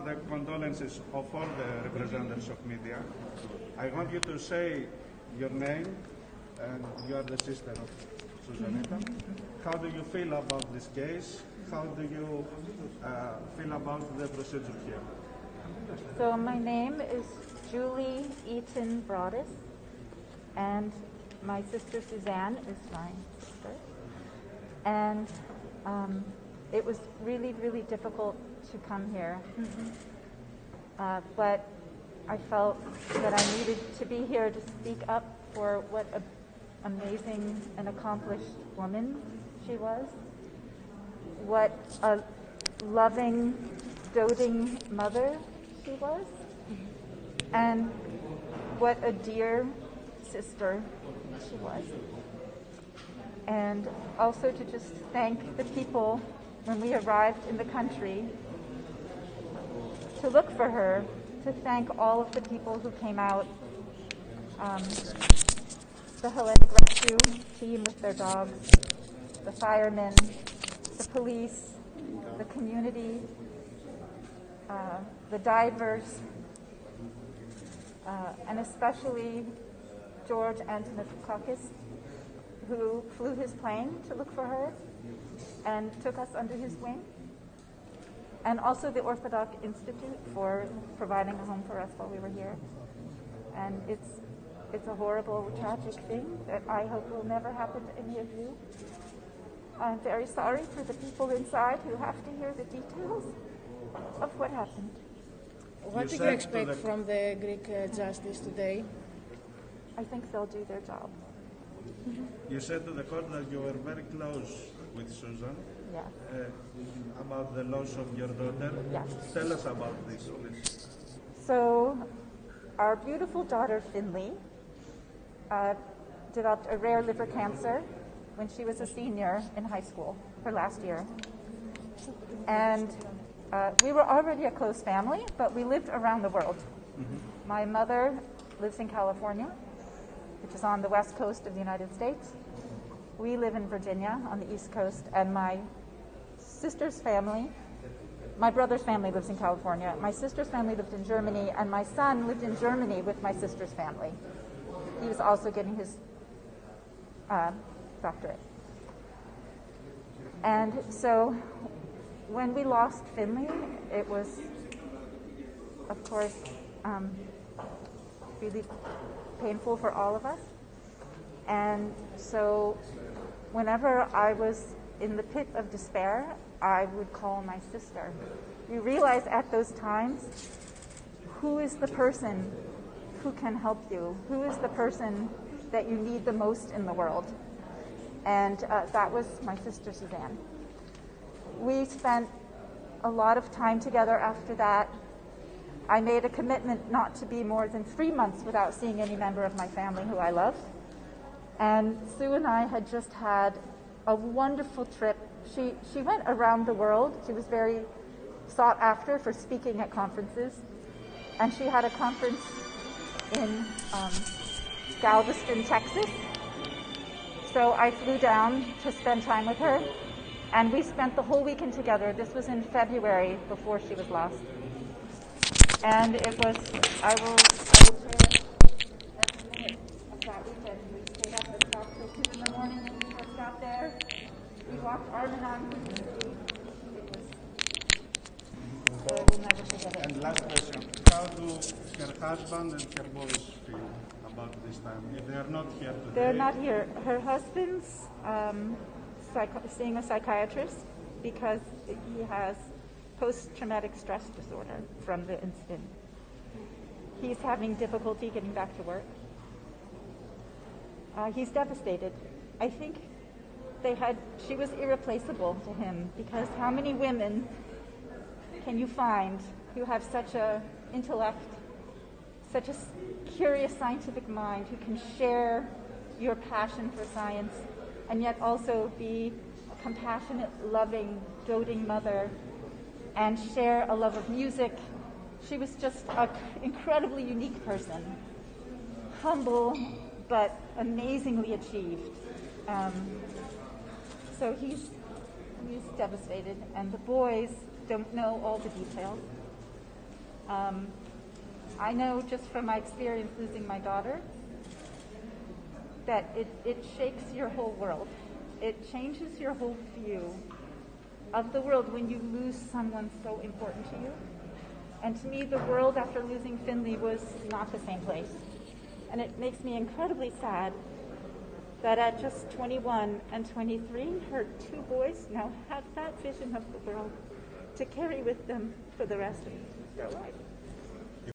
the condolences of all the representatives of media. I want you to say your name, and you are the sister of Suzanne Eaton. How do you feel about this case? How do you feel about the procedure here? So my name is Julie Eaton Broadus, and my sister Suzanne is my sister. And it was really, really difficult to come here. But I felt that I needed to be here to speak up for what an amazing and accomplished woman she was. What a loving, doting mother she was. And what a dear sister she was. And also to just thank the people when we arrived in the country to look for her, to thank all of the people who came out, the Hellenic Rescue team with their dogs, the firemen, the police, the community, the divers, and especially George Antonopoulos, who flew his plane to look for her and took us under his wing. And also the Orthodox Institute for providing a home for us while we were here. And it's a horrible, tragic thing that I hope will never happen to any of you. I'm very sorry for the people inside who have to hear the details of what happened. What do you expect from the Greek justice today? I think they'll do their job. You said to the court that you were very close with Susan. Yes. About the loss of your daughter. Yes. Tell us about this, please. So, our beautiful daughter Finley developed a rare liver cancer when she was a senior in high school, her last year. And we were already a close family, but we lived around the world. My mother lives in California, which is on the west coast of the United States. We live in Virginia on the east coast, and my sister's family, my brother's family lives in California. My sister's family lived in Germany, and my son lived in Germany with my sister's family. He was also getting his doctorate. And so when we lost Finley, it was, of course, really painful for all of us. And so whenever I was in the pit of despair, I would call my sister. You realize at those times, who is the person who can help you? Who is the person that you need the most in the world? And that was my sister Suzanne. We spent a lot of time together after that. I made a commitment not to be more than 3 months without seeing any member of my family who I love. And Sue and I had just had a wonderful trip. She went around the world. She was very sought after for speaking at conferences. And she had a conference in Galveston, Texas. So I flew down to spend time with her. And we spent the whole weekend together. This was in February before she was lost. And it was, I will share every minute of that weekend. We stayed up and talked till 2 in the morning when we first got there. We walked arm in arm through the street. So I will never forget it. And last question, how do her husband and her boys feel about this time? If they are not here today. They're not here. Her husband's seeing a psychiatrist because he has post-traumatic stress disorder from the incident. He's having difficulty getting back to work. He's devastated. I think she was irreplaceable to him, because how many women can you find who have such a intellect, such a curious scientific mind, who can share your passion for science and yet also be a compassionate, loving, doting mother and share a love of music. She was just an incredibly unique person, humble but amazingly achieved. So he's devastated, and the boys don't know all the details. I know just from my experience losing my daughter that it shakes your whole world. It changes your whole view of the world when you lose someone so important to you. And to me, the world after losing Finley was not the same place. And it makes me incredibly sad that at just 21 and 23, her two boys now have that vision of the world to carry with them for the rest of their life.